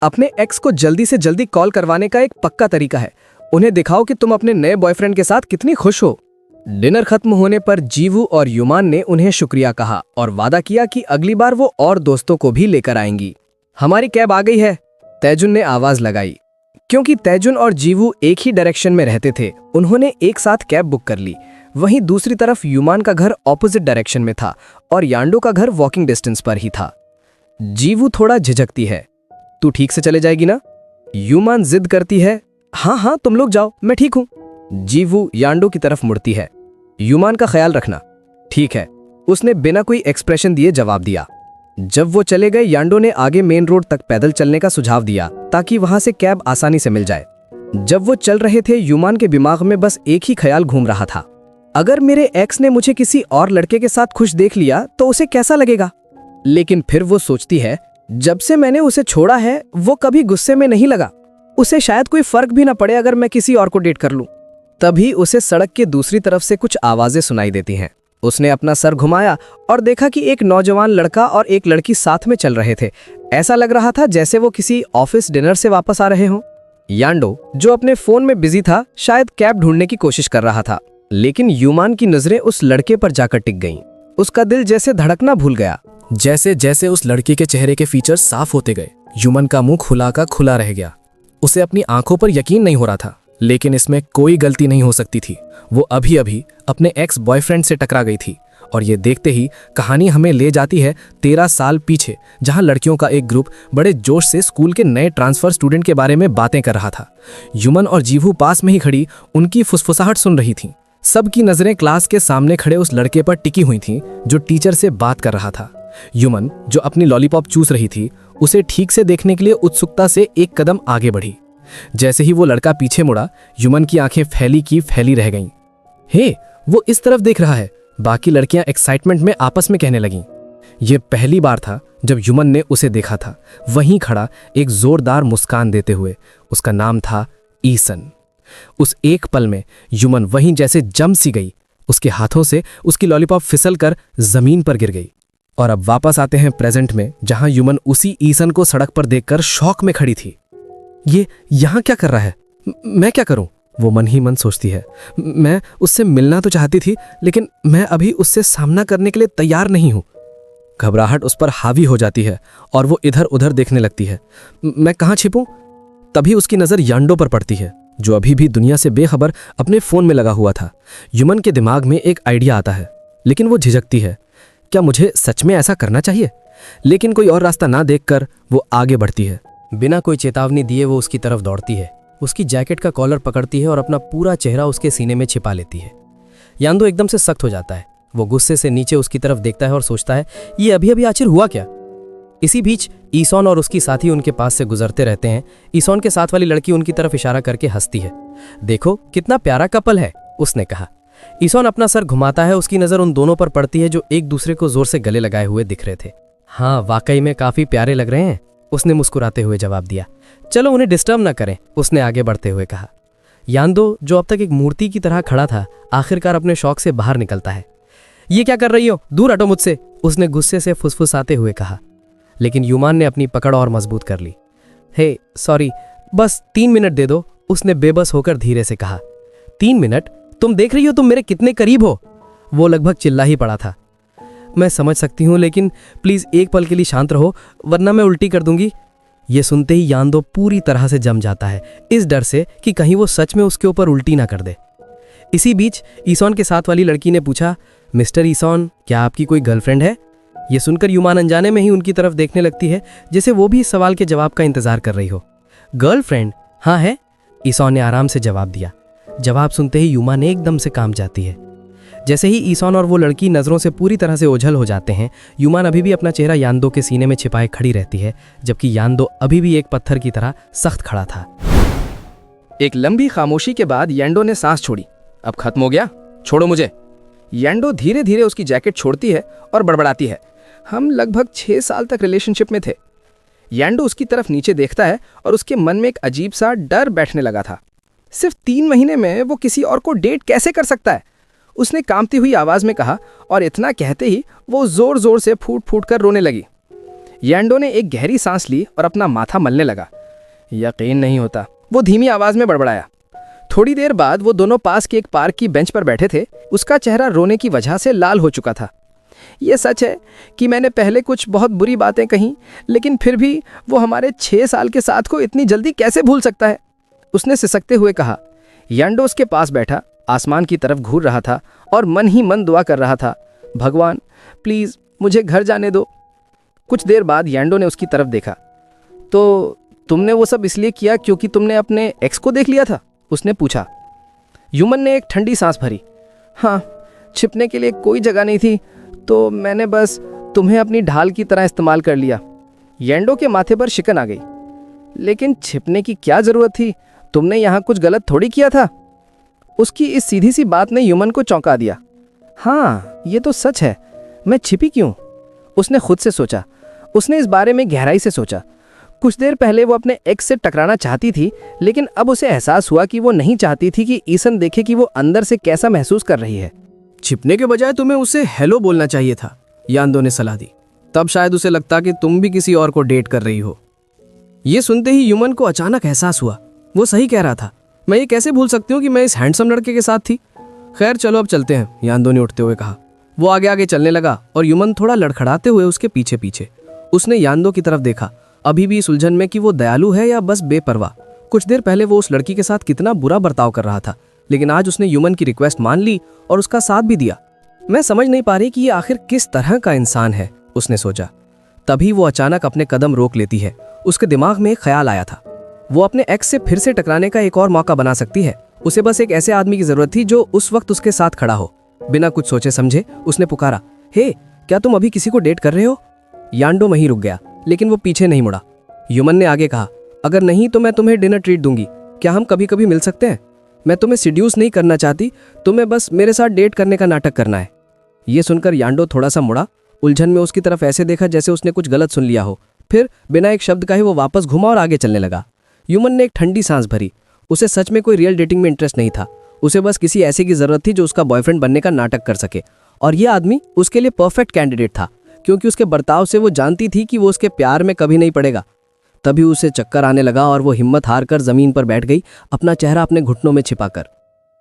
अपने एक्स को जल्दी से जल्दी कॉल करवाने का एक पक्का तरीका है। उन्हें दिखाओ कि तुम अपने नए बॉयफ्रेंड के साथ कितनी खुश हो। डिनर खत्म होने पर जीवू और युमान ने उन्हें शुक्रिया कहा और वादा किया कि अगली बार वो और दोस्तों को भी लेकर आएंगी। हमारी कैब आ गई है, तैजुन ने आवाज लगाई। क्योंकि तैजुन और जीवू एक ही डायरेक्शन में रहते थे, उन्होंने एक साथ कैब बुक कर ली। वहीं दूसरी तरफ युमान का घर ऑपोजिट डायरेक्शन में था और यांडो का घर वॉकिंग डिस्टेंस पर ही था। जीवू थोड़ा झिझकती है। तू ठीक से चले जाएगी ना? युमान जिद करती है। हाँ हाँ, तुम लोग जाओ, मैं ठीक हूं। जीवू यांडो की तरफ मुड़ती है। युमान का ख्याल रखना। ठीक है, उसने बिना कोई एक्सप्रेशन दिए जवाब दिया। जब वो चले गए, यांडो ने आगे मेन रोड तक पैदल चलने का सुझाव दिया ताकि वहां से कैब आसानी से मिल जाए। जब वो चल रहे थे, युमान के दिमाग में बस एक ही ख्याल घूम रहा था। अगर मेरे एक्स ने मुझे किसी और लड़के के साथ खुश देख लिया तो उसे कैसा लगेगा? लेकिन फिर वो सोचती है, जब से मैंने उसे छोड़ा है वो कभी गुस्से में नहीं लगा। उसे शायद कोई फर्क भी ना पड़े अगर मैं किसी और को डेट कर लूं। तभी उसे सड़क के दूसरी तरफ से कुछ आवाजें सुनाई देती हैं। उसने अपना सर घुमाया और देखा कि एक नौजवान लड़का और एक लड़की साथ में चल रहे थे। ऐसा लग रहा था जैसे वो किसी ऑफिस डिनर से वापस आ रहे हों। यांडो, जो अपने फोन में बिजी था, शायद कैब ढूंढने की कोशिश कर रहा था, लेकिन युमान की नजरें उस लड़के पर जाकर टिक गईं। उसका दिल जैसे धड़कना भूल गया। जैसे जैसे उस लड़के के चेहरे के फीचर्स साफ होते गए, युमान का मुंह खुला का खुला रह गया। उसे अपनी आंखों पर यकीन नहीं हो रहा था, लेकिन इसमें कोई गलती नहीं हो सकती थी। वो अभी अभी अपने एक्स बॉयफ्रेंड से टकरा गई थी और ये देखते ही कहानी हमें ले जाती है 13 साल पीछे, जहां लड़कियों का एक ग्रुप बड़े जोश से स्कूल के नए ट्रांसफर स्टूडेंट के बारे में बातें कर रहा था। युमन और जीवू पास में ही खड़ी उनकी फुसफुसाहट सुन रही थीं। सबकी नजरें क्लास के सामने खड़े उस लड़के पर टिकी हुई थीं जो टीचर से बात कर रहा था। युमन, जो अपनी लॉलीपॉप चूस रही थी, उसे ठीक से देखने के लिए उत्सुकता से एक कदम आगे बढ़ी। जैसे ही वो लड़का पीछे मुड़ा, युमन की आंखें फैली की फैली रह गईं। हे, वो इस तरफ देख रहा है, बाकी लड़कियां एक्साइटमेंट में आपस में कहने लगीं। ये पहली बार था जब युमन ने उसे देखा था, वहीं खड़ा एक जोरदार मुस्कान देते हुए। उसका नाम था ईसन। उस एक पल में युमन वहीं जैसे जम सी गई। उसके हाथों से उसकी लॉलीपॉप फिसल कर जमीन पर गिर गई। और अब वापस आते हैं प्रेजेंट में, जहां युमन उसी ईसन को सड़क पर देखकर शौक में खड़ी थी। ये यहां क्या कर रहा है? मैं क्या करूं? वो मन ही मन सोचती है। मैं उससे मिलना तो चाहती थी, लेकिन मैं अभी उससे सामना करने के लिए तैयार नहीं हूं। घबराहट उस पर हावी हो जाती है और वो इधर उधर देखने लगती है। मैं कहां छिपूं? तभी उसकी नजर यांडो पर पड़ती है, जो अभी भी दुनिया से बेखबर अपने फोन में लगा हुआ था। युमन के दिमाग में एक आइडिया आता है, लेकिन वो झिझकती है। क्या मुझे सच में ऐसा करना चाहिए? लेकिन कोई और रास्ता ना देखकर वो आगे बढ़ती है। बिना कोई चेतावनी दिए वो उसकी तरफ दौड़ती है। उसकी जैकेट का कॉलर पकड़ती है और अपना पूरा चेहरा उसके सीने में छिपा लेती है। यांदो एकदम से सख्त हो जाता है। वो गुस्से से नीचे उसकी तरफ देखता है और सोचता है, ये अभी अभी आखिर हुआ क्या? इसी बीच ईसॉन और उसकी साथी उनके पास से गुजरते रहते हैं। ईसॉन के साथ वाली लड़की उनकी तरफ इशारा करके हंसती है। देखो कितना प्यारा कपल है, उसने कहा। ईसॉन अपना सर घुमाता है। उसकी नजर उन दोनों पर पड़ती है जो एक दूसरे को जोर से गले लगाए हुए दिख रहे थे। हाँ, वाकई में काफी प्यारे लग रहे हैं, उसने मुस्कुराते हुए जवाब दिया। चलो उन्हें डिस्टर्ब ना करें, उसने आगे बढ़ते हुए कहा। यांदो, जो अब तक एक मूर्ति की तरह खड़ा था, आखिरकार अपने शौक से बाहर निकलता है। ये क्या कर रही हो? दूर हटो मुझसे, उसने गुस्से से फुसफुसाते हुए कहा। लेकिन युमान ने अपनी पकड़ और मजबूत कर ली। हे सॉरी, बस 3 मिनट दे दो, उसने बेबस होकर धीरे से कहा। 3 मिनट? तुम देख रही हो तुम मेरे कितने करीब हो? वो लगभग चिल्ला ही पड़ा था। मैं समझ सकती हूँ, लेकिन प्लीज एक पल के लिए शांत रहो, वरना मैं उल्टी कर दूंगी। ये सुनते ही यांदो पूरी तरह से जम जाता है, इस डर से कि कहीं वो सच में उसके ऊपर उल्टी ना कर दे। इसी बीच ईसॉन के साथ वाली लड़की ने पूछा, मिस्टर ईसॉन, क्या आपकी कोई गर्लफ्रेंड है? ये सुनकर युमान अनजाने में ही उनकी तरफ देखने लगती है, जैसे वो भी इस सवाल के जवाब का इंतजार कर रही हो। गर्लफ्रेंड? हाँ है, ईसॉन ने आराम से जवाब दिया। जवाब सुनते ही युमान एकदम से कांप जाती है। जैसे ही ईसॉन और वो लड़की नजरों से पूरी तरह से ओझल हो जाते हैं, युमान अभी भी अपना चेहरा यांदो के सीने में छिपाए खड़ी रहती है, जबकि यांदो अभी भी एक पत्थर की तरह सख्त खड़ा था। एक लंबी खामोशी के बाद यांडो ने सांस छोड़ी। अब खत्म हो गया, छोड़ो मुझे। यांडो धीरे धीरे उसकी जैकेट छोड़ती है और बड़बड़ाती है, हम लगभग 6 साल तक रिलेशनशिप में थे। यांडो उसकी तरफ नीचे देखता है और उसके मन में एक अजीब सा डर बैठने लगा था। सिर्फ 3 महीने में वो किसी और को डेट कैसे कर सकता है? उसने कांपती हुई आवाज में कहा, और इतना कहते ही वो जोर जोर से फूट फूट कर रोने लगी। यांडो ने एक गहरी सांस ली और अपना माथा मलने लगा। यकीन नहीं होता, वो धीमी आवाज में बड़बड़ाया। थोड़ी देर बाद वो दोनों पास के एक पार्क की बेंच पर बैठे थे। उसका चेहरा रोने की वजह से लाल हो चुका था। ये सच है कि मैंने पहले कुछ बहुत बुरी बातें कहीं, लेकिन फिर भी वो हमारे 6 साल के साथ को इतनी जल्दी कैसे भूल सकता है, उसने सिसकते हुए कहा। यांडो उसके पास बैठा आसमान की तरफ घूर रहा था और मन ही मन दुआ कर रहा था, भगवान प्लीज मुझे घर जाने दो। कुछ देर बाद यांडो ने उसकी तरफ देखा। तो तुमने वो सब इसलिए किया क्योंकि तुमने अपने एक्स को देख लिया था, उसने पूछा। यूमन ने एक ठंडी सांस भरी। हाँ, छिपने के लिए कोई जगह नहीं थी, तो मैंने बस तुम्हें अपनी ढाल की तरह इस्तेमाल कर लिया। येंडो के माथे पर शिकन आ गई। लेकिन छिपने की क्या जरूरत थी, तुमने यहाँ कुछ गलत थोड़ी किया था। उसकी इस सीधी सी बात ने यूमन को चौंका दिया। हाँ, ये तो सच है, मैं छिपी क्यों, उसने खुद से सोचा। उसने इस बारे में गहराई से सोचा। कुछ देर पहले वो अपने एक्स से टकराना चाहती थी, लेकिन अब उसे एहसास हुआ कि वो नहीं चाहती थी कि ईसन देखे कि वो अंदर से कैसा महसूस कर रही है। छिपने के बजाय तुम्हें उसे हेलो बोलना चाहिए था, यांदो ने सलाह दी। तब शायद उसे लगता कि तुम भी किसी और को डेट कर रही हो। ये सुनते ही यूमन को अचानक एहसास हुआ, वो सही कह रहा था। मैं ये कैसे भूल सकती हूँ कि मैं इस हैंडसम लड़के के साथ थी। खैर चलो अब चलते हैं, यांदो ने उठते हुए कहा। वो आगे आगे चलने लगा और यूमन थोड़ा लड़खड़ाते हुए उसके पीछे पीछे। उसने यांदो की तरफ देखा, अभी भी इस उलझन में कि वो दयालु है या बस बेपरवाह। कुछ देर पहले वो उस लड़की के साथ कितना बुरा बर्ताव कर रहा था, लेकिन आज उसने यूमन की रिक्वेस्ट मान ली और उसका साथ भी दिया। मैं समझ नहीं पा रही कि ये आखिर किस तरह का इंसान है, उसने सोचा। तभी वो अचानक अपने कदम रोक लेती है। उसके दिमाग में एक ख्याल आया था, वो अपने एक्स से फिर से टकराने का एक और मौका बना सकती है। उसे बस एक ऐसे आदमी की जरूरत थी जो उस वक्त उसके साथ खड़ा हो। बिना कुछ सोचे समझे उसने पुकारा, हे, क्या तुम अभी किसी को डेट कर रहे हो? यांडो वहीं रुक गया, लेकिन वो पीछे नहीं मुड़ा। यूमन ने आगे कहा, अगर नहीं तो मैं तुम्हें डिनर ट्रीट दूंगी। क्या हम कभी कभी मिल सकते हैं? मैं तुम्हें सिड्यूस नहीं करना चाहती, तुम्हें बस मेरे साथ डेट करने का नाटक करना है। ये सुनकर यांडो थोड़ा सा मुड़ा, उलझन में उसकी तरफ ऐसे देखा जैसे उसने कुछ गलत सुन लिया हो। फिर बिना एक शब्द कहे वो वापस घुमा और आगे चलने लगा। यूमन ने एक ठंडी सांस भरी। उसे सच में कोई रियल डेटिंग में इंटरेस्ट नहीं था। उसे बस किसी ऐसे की जरूरत थी जो उसका बॉयफ्रेंड बनने का नाटक कर सके, और यह आदमी उसके लिए परफेक्ट कैंडिडेट था, क्योंकि उसके बर्ताव से वो जानती थी कि वो उसके प्यार में कभी नहीं पड़ेगा। तभी उसे चक्कर आने लगा और वो हिम्मत हार कर जमीन पर बैठ गई, अपना चेहरा अपने घुटनों में छिपाकर।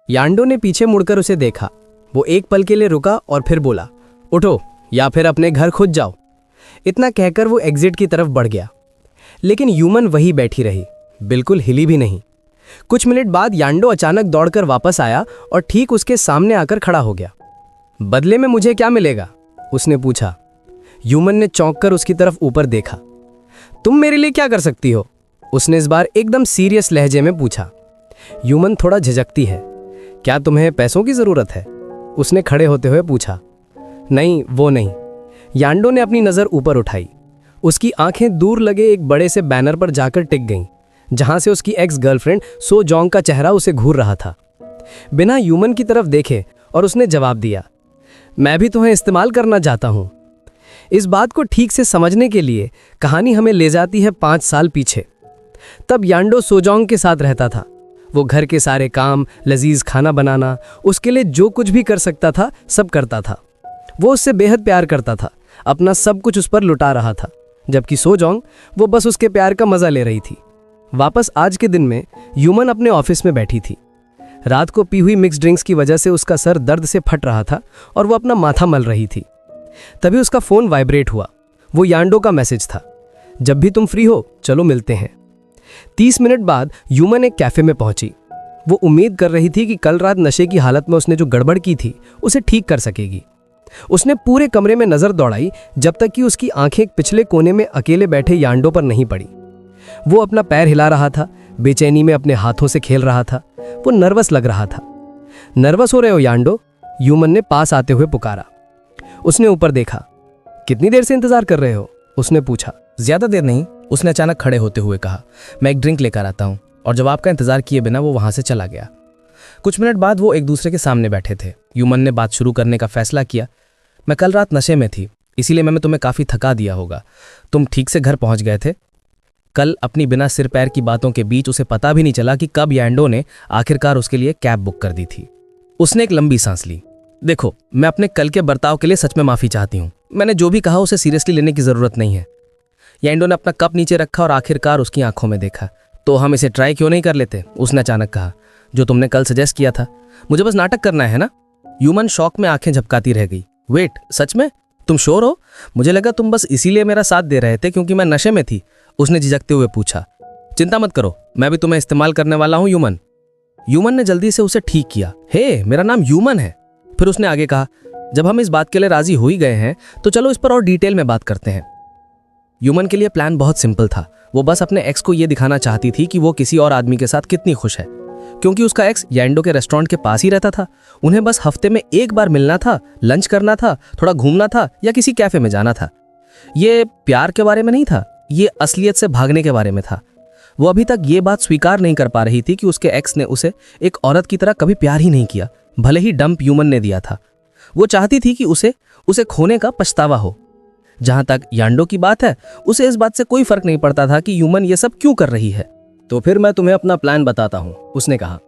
यांडो ने पीछे मुड़कर उसे देखा। वो एक पल के लिए रुका और फिर बोला, उठो या फिर अपने घर खुद जाओ। इतना कहकर वो एग्जिट की तरफ बढ़ गया, लेकिन यूमन वहीं बैठी रही, बिल्कुल हिली भी नहीं। कुछ मिनट बाद यांडो अचानक दौड़कर वापस आया और ठीक उसके सामने आकर खड़ा हो गया। बदले में मुझे क्या मिलेगा? उसने पूछा। यूमन ने चौंक कर उसकी तरफ ऊपर देखा। तुम मेरे लिए क्या कर सकती हो? उसने इस बार एकदम सीरियस लहजे में पूछा। यूमन थोड़ा झिझकती है। क्या तुम्हें पैसों की जरूरत है? उसने खड़े होते हुए पूछा। नहीं, वो नहीं। यांडो ने अपनी नजर ऊपर उठाई। उसकी आंखें दूर लगे एक बड़े से बैनर पर जाकर टिक गईं, जहां से उसकी एक्स गर्लफ्रेंड सो जोंग का चेहरा उसे घूर रहा था। बिना यूमन की तरफ देखे और उसने जवाब दिया, मैं भी तुम्हें इस्तेमाल करना चाहता हूं। इस बात को ठीक से समझने के लिए कहानी हमें ले जाती है 5 साल पीछे। तब यांडो सोजोंग के साथ रहता था। वो घर के सारे काम, लजीज खाना बनाना, उसके लिए जो कुछ भी कर सकता था सब करता था। वो उससे बेहद प्यार करता था, अपना सब कुछ उस पर लुटा रहा था, जबकि सोजोंग वो बस उसके प्यार का मजा ले रही थी। वापस आज के दिन में यूमन अपने ऑफिस में बैठी थी। रात को पी हुई मिक्स ड्रिंक्स की वजह से उसका सर दर्द से फट रहा था और वो अपना माथा मल रही थी। तभी उसका फोन वाइब्रेट हुआ। वो यांडो का मैसेज था, जब भी तुम फ्री हो चलो मिलते हैं। 30 मिनट बाद यूमन एक कैफे में पहुंची। वो उम्मीद कर रही थी कि कल रात नशे की हालत में उसने जो गड़बड़ की थी उसे ठीक कर सकेगी। उसने पूरे कमरे में नजर दौड़ाई जब तक कि उसकी आंखें पिछले कोने में अकेले बैठे यांडो पर नहीं पड़ी। वो अपना पैर हिला रहा था, बेचैनी में अपने हाथों से खेल रहा था। वो नर्वस लग रहा था। नर्वस हो रहे हो यांडो? यूमन ने पास आते हुए पुकारा। उसने ऊपर देखा। कितनी देर से इंतजार कर रहे हो? उसने पूछा। ज्यादा देर नहीं, उसने अचानक खड़े होते हुए कहा। मैं एक ड्रिंक लेकर आता हूँ। और जब आपका इंतजार किए बिना वो वहां से चला गया। कुछ मिनट बाद वो एक दूसरे के सामने बैठे थे। यूमन ने बात शुरू करने का फैसला किया। मैं कल रात नशे में थी, इसीलिए मैंने तुम्हें काफी थका दिया होगा। तुम ठीक से घर पहुंच गए थे। कल अपनी बिना सिर पैर की बातों के बीच उसे पता भी नहीं चला कि कब यांडो ने आखिरकार उसके लिए कैब बुक कर दी थी। उसने एक लंबी सांस ली। देखो, मैं अपने कल के बर्ताव के लिए सच में माफी चाहती हूँ। मैंने जो भी कहा उसे सीरियसली लेने की जरूरत नहीं है। यांडो ने अपना कप नीचे रखा और आखिरकार उसकी आंखों में देखा। तो हम इसे ट्राई क्यों नहीं कर लेते, उसने अचानक कहा। जो तुमने कल सजेस्ट किया था। मुझे बस नाटक करना है ना। ह्यूमन शॉक में आंखें झपकाती रह गई। वेट, सच में? तुम श्योर हो? मुझे लगा तुम बस इसीलिए मेरा साथ दे रहे थे क्योंकि मैं नशे में थी, उसने झिझकते हुए पूछा। चिंता मत करो, मैं भी तुम्हें इस्तेमाल करने वाला हूं ह्यूमन। ह्यूमन ने जल्दी से उसे ठीक किया। हे, मेरा नाम ह्यूमन है। फिर उसने आगे कहा, जब हम इस बात के लिए राजी हो ही गए हैं तो चलो इस पर और डिटेल में बात करते हैं। ह्यूमन के लिए प्लान बहुत सिंपल था। वो बस अपने एक्स को यह दिखाना चाहती थी कि वो किसी और आदमी के साथ कितनी खुश है, क्योंकि उसका एक्स यांडो के रेस्टोरेंट के पास ही रहता था। उन्हें बस हफ्ते में एक बार मिलना था, लंच करना था, थोड़ा घूमना था या किसी कैफे में जाना था। ये प्यार के बारे में नहीं था, ये असलियत से भागने के बारे में था। वो अभी तक ये बात स्वीकार नहीं कर पा रही थी कि उसके एक्स ने उसे एक औरत की तरह कभी प्यार ही नहीं किया, भले ही डंप ह्यूमन ने दिया था। वो चाहती थी कि उसे खोने का पछतावा हो। जहां तक यांडो की बात है, उसे इस बात से कोई फर्क नहीं पड़ता था कि ह्यूमन ये सब क्यों कर रही है। तो फिर मैं तुम्हें अपना प्लान बताता हूं, उसने कहा।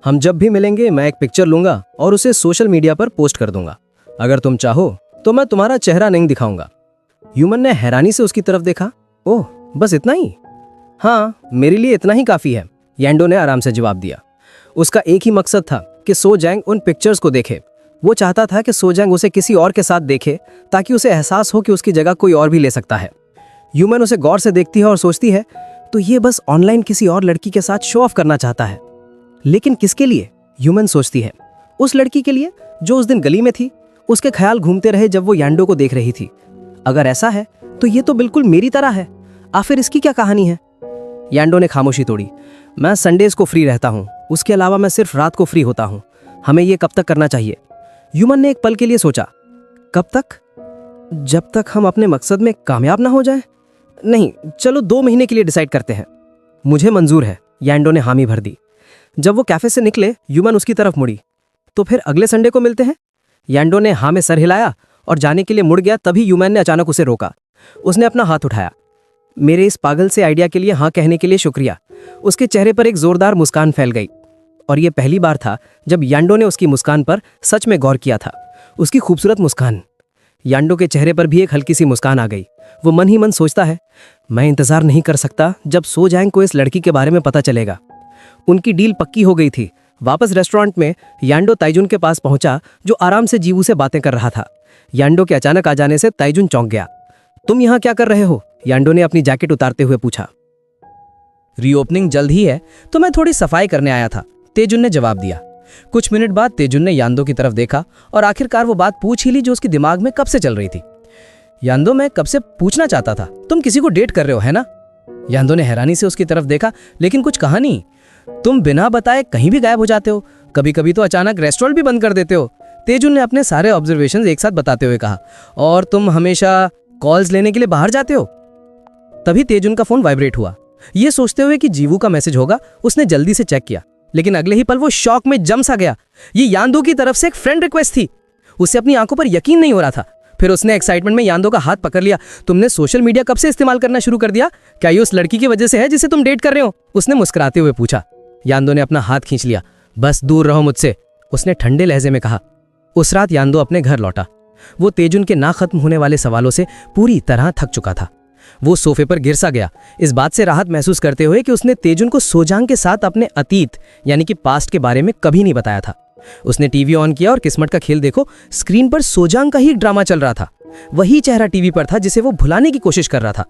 हम जब भी मिलेंगे मैं एक पिक्चर लूंगा और उसे सोशल मीडिया पर पोस्ट कर दूंगा। अगर तुम चाहो तो मैं तुम्हारा चेहरा नहीं दिखाऊंगा। ह्यूमन ने हैरानी से उसकी तरफ देखा। ओह, बस इतना ही? हाँ, मेरे लिए इतना ही काफी है, यांडो ने आराम से जवाब दिया। उसका एक ही मकसद था कि सो जैंग उन पिक्चर्स को देखे। वो चाहता था कि सो जैंग उसे किसी और के साथ देखे ताकि उसे एहसास हो कि उसकी जगह कोई और भी ले सकता है। ह्यूमन उसे गौर से देखती है और सोचती है, तो ये बस ऑनलाइन किसी और लड़की के साथ शो ऑफ करना चाहता है। लेकिन किसके लिए? ह्यूमन सोचती है। उस लड़की के लिए जो उस दिन गली में थी। उसके ख्याल घूमते रहे जब वो यांडो को देख रही थी। अगर ऐसा है तो ये तो बिल्कुल मेरी तरह है। आखिर इसकी क्या कहानी है? यांडो ने खामोशी तोड़ी। मैं संडेज को फ्री रहता हूँ, उसके अलावा मैं सिर्फ रात को फ्री होता हूँ। हमें ये कब तक करना चाहिए? ह्यूमन ने एक पल के लिए सोचा। कब तक? जब तक हम अपने मकसद में कामयाब ना हो जाए। नहीं, चलो 2 महीने के लिए डिसाइड करते हैं। मुझे मंजूर है, यांडो ने हामी भर दी। जब वो कैफे से निकले, ह्यूमन उसकी तरफ मुड़ी। तो फिर अगले संडे को मिलते हैं? यांडो ने हाँ में सर हिलाया और जाने के लिए मुड़ गया। तभी ह्यूमन ने अचानक उसे रोका। उसने अपना हाथ उठाया। मेरे इस पागल से आइडिया के लिए हाँ कहने के लिए शुक्रिया। उसके चेहरे पर एक जोरदार मुस्कान फैल गई और यह पहली बार था जब यांडो ने उसकी मुस्कान पर सच में गौर किया था। उसकी खूबसूरत मुस्कान। यांडो के चेहरे पर भी एक हल्की सी मुस्कान आ गई। वो मन ही मन सोचता है, मैं इंतजार नहीं कर सकता जब सो जैंग को इस लड़की के बारे में पता चलेगा। उनकी डील पक्की हो गई थी। वापस रेस्टोरेंट में यांडो ताइजुन के पास पहुंचा, जो आराम से जीवू से बातें कर रहा था। यांडो के अचानक आ जाने से ताइजुन चौंक गया। तुम यहाँ क्या कर रहे हो? यांडो ने अपनी जैकेट उतारते हुए पूछा। रीओपनिंग जल्द ही है तो मैं थोड़ी सफाई करने आया था, तेजुन ने जवाब दिया। कुछ मिनट बाद तेजुन ने यांदो की तरफ देखा और आखिरकार वो बात पूछ ही ली जो उसके दिमाग में कब से चल रही थी। यांदो, मैं कब से पूछना चाहता था, तुम किसी को डेट कर रहे हो है ना? यांदो ने हैरानी से उसकी तरफ देखा। लेकिन कुछ कहा नहीं। तुम बिना बताए कहीं भी गायब हो जाते हो, कभी कभी तो अचानक रेस्टोरेंट भी बंद कर देते हो, तेजुन ने अपने सारे ऑब्जर्वेशंस एक साथ बताते हुए कहा। और तुम हमेशा कॉल्स लेने के लिए बाहर जाते हो। तभी तेजुन का फोन वाइब्रेट हुआ। ये सोचते हुए कि जीवू का मैसेज होगा, उसने जल्दी से चेक किया, लेकिन अगले ही पल वो शॉक में जम सा गया। ये यांदो की तरफ से एक फ्रेंड रिक्वेस्ट थी। उसे अपनी आंखों पर यकीन नहीं हो रहा था। फिर उसने एक्साइटमेंट में यांदो का हाथ पकड़ लिया। तुमने सोशल मीडिया कब से इस्तेमाल करना शुरू कर दिया? क्या ये उस लड़की की वजह से है जिसे तुम डेट कर रहे हो? उसने मुस्कुराते हुए पूछा। यांदो ने अपना हाथ खींच लिया। बस दूर रहो मुझसे, उसने ठंडे लहजे में कहा। उस रात यांदो अपने घर लौटा। वो तेजुन के ना खत्म होने वाले सवालों से पूरी तरह थक चुका था। वो सोफे पर गिर सा गया, इस बात से राहत महसूस करते हुए कि उसने तेजुन को सोजांग के साथ अपने अतीत यानी कि पास्ट के बारे में कभी नहीं बताया था। उसने टीवी ऑन किया और किस्मत का खेल देखो, स्क्रीन पर सोजांग का ही ड्रामा चल रहा था। वही चेहरा टीवी पर था जिसे वो भुलाने की कोशिश कर रहा था।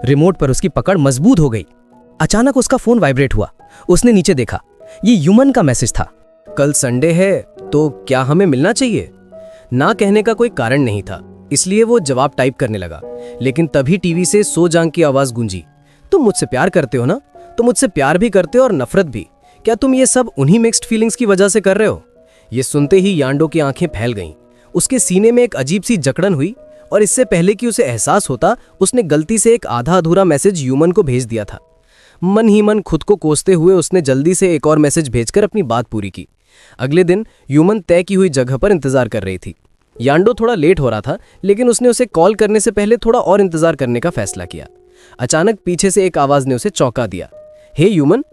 रिमोट पर उसकी पकड़ मजबूत हो गई। अचानक उसका फोन वाइब्रेट हुआ। उसने नीचे देखा। ये ह्यूमन का मैसेज था। कल संडे है तो क्या हमें मिलना चाहिए? ना कहने का कोई कारण नहीं था, इसलिए वो जवाब टाइप करने लगा। लेकिन तभी टीवी से सोजांग की आवाज गूंजी। तुम मुझसे प्यार करते हो ना? तुम मुझसे प्यार भी करते हो और नफरत भी। क्या तुम ये सब उन्हीं मिक्स्ड फीलिंग्स की वजह से कर रहे हो? ये सुनते ही यांडो की आंखें फैल गईं। उसके सीने में एक अजीब सी जकड़न हुई और इससे पहले कि उसे एहसास होता, उसने गलती से एक आधा अधूरा मैसेज ह्यूमन को भेज दिया था। मन ही मन खुद को कोसते हुए उसने जल्दी से एक और मैसेज भेजकर अपनी बात पूरी की। अगले दिन ह्यूमन तय की हुई जगह पर इंतजार कर रही थी। यांडो थोड़ा लेट हो रहा था, लेकिन उसने उसे कॉल करने से पहले थोड़ा और इंतजार करने का फैसला किया। अचानक पीछे से एक आवाज ने उसे चौंका दिया। हे ह्यूमन!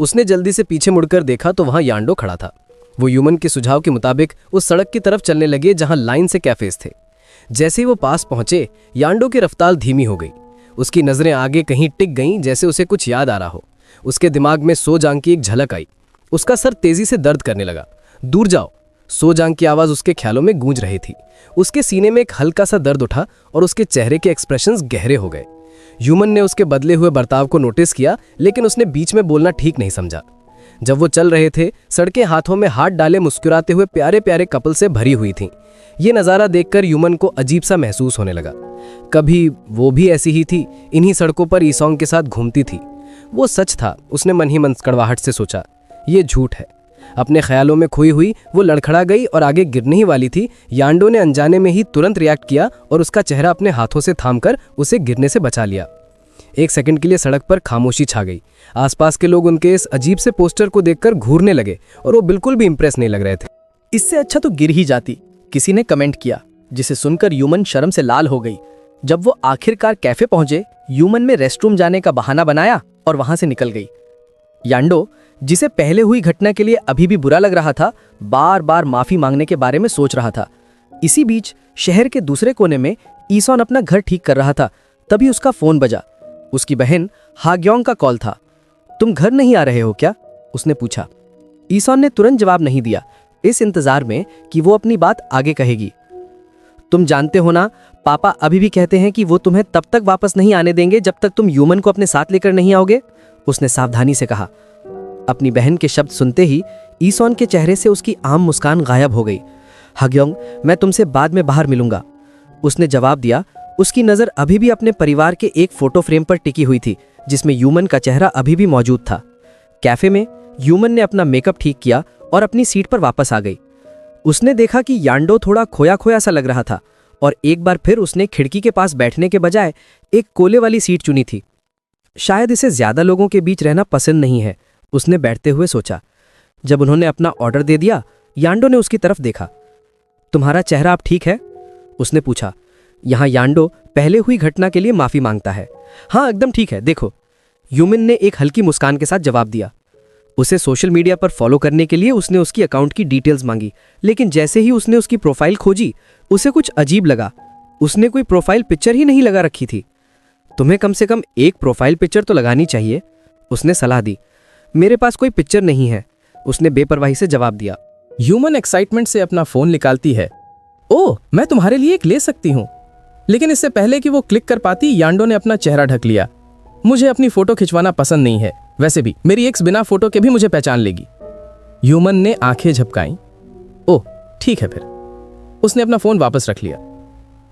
उसने जल्दी से पीछे मुड़कर देखा तो वहां यांडो खड़ा था। वो ह्यूमन के सुझाव के मुताबिक उस सड़क की तरफ चलने लगे जहां लाइन से कैफेज थे। जैसे ही वो पास पहुंचे, यांडो की रफ्तार धीमी हो गई। उसकी नज़रें आगे कहीं टिक गईं, जैसे उसे कुछ याद आ रहा हो। उसके दिमाग में सोजांग की एक झलक आई। उसका सर तेजी से दर्द करने लगा। दूर जाओ, सोजांग की आवाज़ उसके ख्यालों में गूंज रही थी। उसके सीने में एक हल्का सा दर्द उठा और उसके चेहरे के एक्सप्रेशंस गहरे हो गए। ह्यूमन ने उसके बदले हुए बर्ताव को नोटिस किया, लेकिन उसने बीच में बोलना ठीक नहीं समझा। जब वो चल रहे थे, सड़कें हाथों में हाथ डाले मुस्कुराते हुए प्यारे प्यारे कपल से भरी हुई थीं। ये नज़ारा देखकर ह्यूमन को अजीब सा महसूस होने लगा। कभी वो भी ऐसी ही थी, इन्हीं सड़कों पर ईसोंग के साथ घूमती थी। वो सच था, उसने मन ही मन कड़वाहट से सोचा। ये झूठ है। अपने ख्यालों में खोई हुई वो लड़खड़ा गई और आगे गिरने ही वाली थी। यांडो ने अनजाने में ही तुरंत रिएक्ट किया और उसका चेहरा अपने हाथों से थामकर उसे गिरने से बचा लिया। एक सेकंड के लिए सड़क पर खामोशी छा गई। आसपास के लोग उनके इस अजीब से पोस्टर को देखकर घूरने लगे और वो बिल्कुल भी इंप्रेस नहीं लग रहे थे। इससे अच्छा तो गिर ही जाती, किसी ने कमेंट किया, जिसे सुनकर ह्यूमन शर्म से लाल हो गई। जब वो आखिरकार कैफे पहुंचे, ह्यूमन में रेस्टरूम जाने का बहाना बनाया और वहां से निकल गई। यांडो, जिसे पहले हुई घटना के लिए अभी भी बुरा लग रहा था, बार बार माफी मांगने के बारे में सोच रहा था। इसी बीच शहर के दूसरे कोने में ईसॉन अपना घर ठीक कर रहा था। तभी उसका फोन बजा। उसकी बहन हाग्योंग का कॉल था। तुम घर नहीं आ रहे हो क्या? उसने पूछा। ईसॉन ने तुरंत जवाब नहीं दिया, इस इंतजार में कि वो अपनी बात आगे कहेगी। तुम जानते हो ना, पापा अभी भी कहते हैं कि वो तुम्हें तब तक वापस नहीं आने देंगे जब तक तुम ह्यूमन को अपने साथ लेकर नहीं आओगे, उसने सावधानी से कहा। अपनी बहन के शब्द सुनते ही ईसॉन के चेहरे से उसकी आम मुस्कान गायब हो गई। हाग्योंग, मैं तुमसे बाद में बाहर मिलूंगा, उसने जवाब दिया। उसकी नज़र अभी भी अपने परिवार के एक फोटो फ्रेम पर टिकी हुई थी, जिसमें ह्यूमन का चेहरा अभी भी मौजूद था। कैफे में ह्यूमन ने अपना मेकअप ठीक किया और अपनी सीट पर वापस आ गई। उसने देखा कि यांडो थोड़ा खोया खोया सा लग रहा था और एक बार फिर उसने खिड़की के पास बैठने के बजाय एक कोले वाली सीट चुनी थी। शायद इसे ज्यादा लोगों के बीच रहना पसंद नहीं है, उसने बैठते हुए सोचा। जब उन्होंने अपना ऑर्डर दे दिया, यांडो ने उसकी तरफ देखा। तुम्हारा चेहरा अब ठीक है? उसने पूछा। यहाँ यांडो पहले हुई घटना के लिए माफी मांगता है। हाँ, एकदम ठीक है, देखो, ह्यूमन ने एक हल्की मुस्कान के साथ जवाब दिया। उसे सोशल मीडिया पर फॉलो करने के लिए उसने उसकी अकाउंट की डिटेल्स मांगी, लेकिन जैसे ही उसने उसकी प्रोफाइल खोजी, उसे कुछ अजीब लगा। उसने कोई प्रोफाइल पिक्चर ही नहीं लगा रखी थी। तुम्हें कम से कम एक प्रोफाइल पिक्चर तो लगानी चाहिए, उसने सलाह दी। मेरे पास कोई पिक्चर नहीं है, उसने बेपरवाही से जवाब दिया। ह्यूमन एक्साइटमेंट से अपना फोन निकालती है। ओह, मैं तुम्हारे लिए एक ले सकती हूँ। लेकिन इससे पहले कि वो क्लिक कर पाती, यांडो ने अपना चेहरा ढक लिया। मुझे अपनी फोटो खिंचवाना पसंद नहीं है, वैसे भी मेरी एक्स बिना फोटो के भी मुझे पहचान लेगी। ह्यूमन ने आंखें झपकाईं। ओह ठीक है फिर, उसने अपना फोन वापस रख लिया।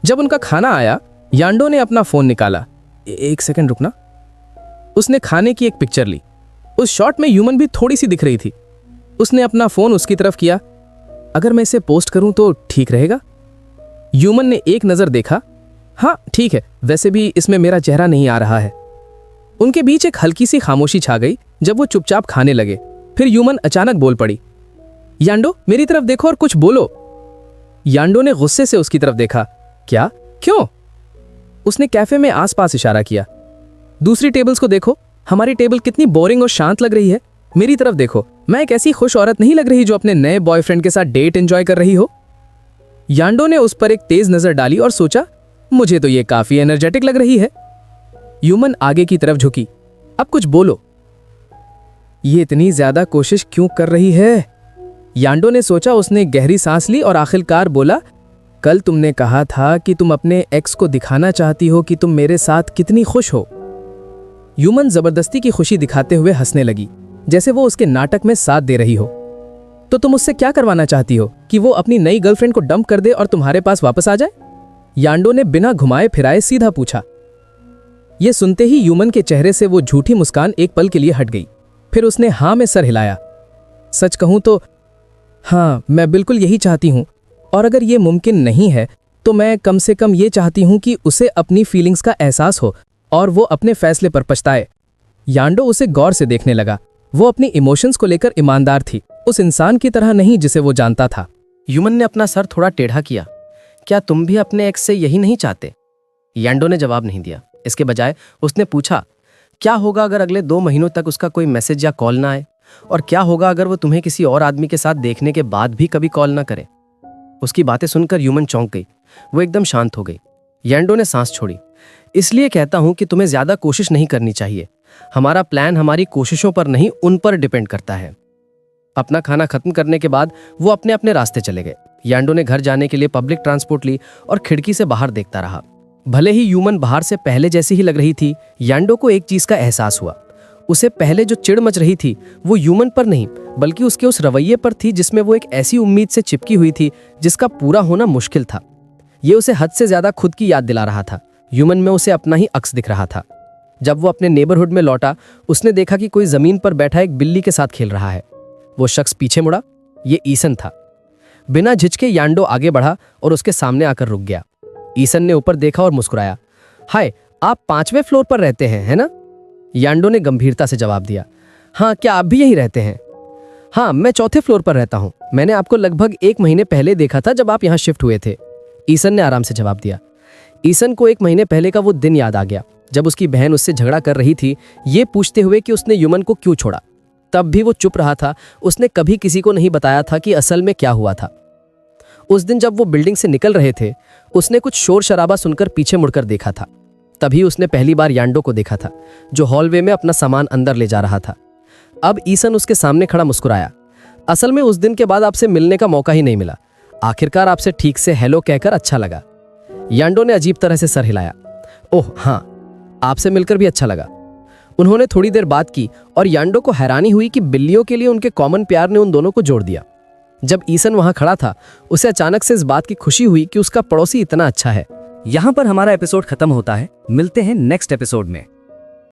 जब उनका खाना आया, यांडो ने अपना फोन निकाला। एक सेकंड रुकना, उसने खाने की एक पिक्चर ली। उस शॉट में ह्यूमन भी थोड़ी सी दिख रही थी। उसने अपना फोन उसकी तरफ किया। अगर मैं इसे पोस्ट करूं तो ठीक रहेगा? ह्यूमन ने एक नजर देखा। हाँ ठीक है, वैसे भी इसमें मेरा चेहरा नहीं आ रहा है। उनके बीच एक हल्की सी खामोशी छा गई जब वो चुपचाप खाने लगे। फिर ह्यूमन अचानक बोल पड़ी, यांडो मेरी तरफ देखो और कुछ बोलो। यांडो ने गुस्से से उसकी तरफ देखा। क्या? क्यों? उसने कैफे में आसपास इशारा किया। दूसरी टेबल्स को देखो, हमारी टेबल कितनी बोरिंग और शांत लग रही है। मेरी तरफ देखो, मैं एक ऐसी खुश औरत नहीं लग रही जो अपने नए बॉयफ्रेंड के साथ डेट एंजॉय कर रही हो। यांडो ने उस पर एक तेज नजर डाली और सोचा, मुझे तो ये काफी एनर्जेटिक लग रही है। ह्यूमन आगे की तरफ झुकी। अब कुछ बोलो। ये इतनी ज्यादा कोशिश क्यों कर रही है? यांडो ने सोचा। उसने गहरी सांस ली और आखिरकार बोला, कल तुमने कहा था कि तुम अपने एक्स को दिखाना चाहती हो कि तुम मेरे साथ कितनी खुश हो। ह्यूमन जबरदस्ती की खुशी दिखाते हुए हंसने लगी, जैसे वो उसके नाटक में साथ दे रही हो। तो तुम उससे क्या करवाना चाहती हो, कि वो अपनी नई गर्लफ्रेंड को डंप कर दे और तुम्हारे पास वापस आ जाए? यांडो ने बिना घुमाए फिराए सीधा पूछा। यह सुनते ही ह्यूमन के चेहरे से वो झूठी मुस्कान एक पल के लिए हट गई। फिर उसने हाँ में सर हिलाया। सच कहूं तो हाँ, मैं बिल्कुल यही चाहती हूं। और अगर ये मुमकिन नहीं है तो मैं कम से कम ये चाहती हूं कि उसे अपनी फीलिंग्स का एहसास हो और वो अपने फैसले पर पछताए। यांडो उसे गौर से देखने लगा। वो अपनी इमोशंस को लेकर ईमानदार थी, उस इंसान की तरह नहीं जिसे वो जानता था। ह्यूमन ने अपना सर थोड़ा टेढ़ा किया। क्या तुम भी अपने एक्स से यही नहीं चाहते? यांडो ने जवाब नहीं दिया। इसके बजाय उसने पूछा, क्या होगा अगर अगले 2 महीनों तक उसका कोई मैसेज या कॉल ना आए? और क्या होगा अगर वो तुम्हें किसी और आदमी के साथ देखने के बाद भी कभी कॉल ना करे? उसकी बातें सुनकर ह्यूमन चौंक गई। वो एकदम शांत हो गई। यांडो ने सांस छोड़ी। इसलिए कहता हूं कि तुम्हें ज्यादा कोशिश नहीं करनी चाहिए। हमारा प्लान हमारी कोशिशों पर नहीं, उन पर डिपेंड करता है। अपना खाना खत्म करने के बाद वो अपने अपने रास्ते चले गए। यांडो ने घर जाने के लिए पब्लिक ट्रांसपोर्ट ली और खिड़की से बाहर देखता रहा। भले ही ह्यूमन बाहर से पहले जैसी ही लग रही थी, यांडो को एक चीज का एहसास हुआ। उसे पहले जो चिढ़ मच रही थी वो ह्यूमन पर नहीं, बल्कि उसके उस रवैये पर थी जिसमें वो एक ऐसी उम्मीद से चिपकी हुई थी जिसका पूरा होना मुश्किल था। ये उसे हद से ज्यादा खुद की याद दिला रहा था। ह्यूमन में उसे अपना ही अक्स दिख रहा था। जब वो अपने नेबरहुड में लौटा, उसने देखा कि कोई जमीन पर बैठा एक बिल्ली के साथ खेल रहा है। वो शख्स पीछे मुड़ा। ये ईसन था। बिना झिझके यांडो आगे बढ़ा और उसके सामने आकर रुक गया। ईसन ने ऊपर देखा और मुस्कुराया। हाय, आप 5वें फ्लोर पर रहते हैं, है ना? यांडो ने गंभीरता से जवाब दिया। हाँ, क्या आप भी यहीं रहते हैं? हाँ, मैं 4थे फ्लोर पर रहता हूँ। मैंने आपको लगभग 1 महीने पहले देखा था जब आप यहाँ शिफ्ट हुए थे। ईसन ने आराम से जवाब दिया। ईसन को 1 महीने पहले का वो दिन याद आ गया जब उसकी बहन उससे झगड़ा कर रही थी, ये पूछते हुए कि उसने ह्यूमन को क्यों छोड़ा। तब भी वो चुप रहा था। उसने कभी किसी को नहीं बताया था कि असल में क्या हुआ था। उस दिन जब वो बिल्डिंग से निकल रहे थे, उसने कुछ शोर शराबा सुनकर पीछे मुड़कर देखा था। तभी उसने पहली बार यांडो को देखा था, जो हॉलवे में अपना सामान अंदर ले जा रहा था। अब ईसन उसके सामने खड़ा मुस्कुराया। असल में उस दिन के बाद आपसे मिलने का मौका ही नहीं मिला। आखिरकार आपसे ठीक से हेलो कहकर अच्छा लगा। यांडो ने अजीब तरह से सर हिलाया। ओह हाँ, आपसे मिलकर भी अच्छा लगा। उन्होंने थोड़ी देर बात की और यांडो को हैरानी हुई कि बिल्लियों के लिए उनके कॉमन प्यार ने उन दोनों को जोड़ दिया। जब ईसन वहां खड़ा था, उसे अचानक से इस बात की खुशी हुई कि उसका पड़ोसी इतना अच्छा है। यहाँ पर हमारा एपिसोड खत्म होता है। मिलते हैं नेक्स्ट एपिसोड में।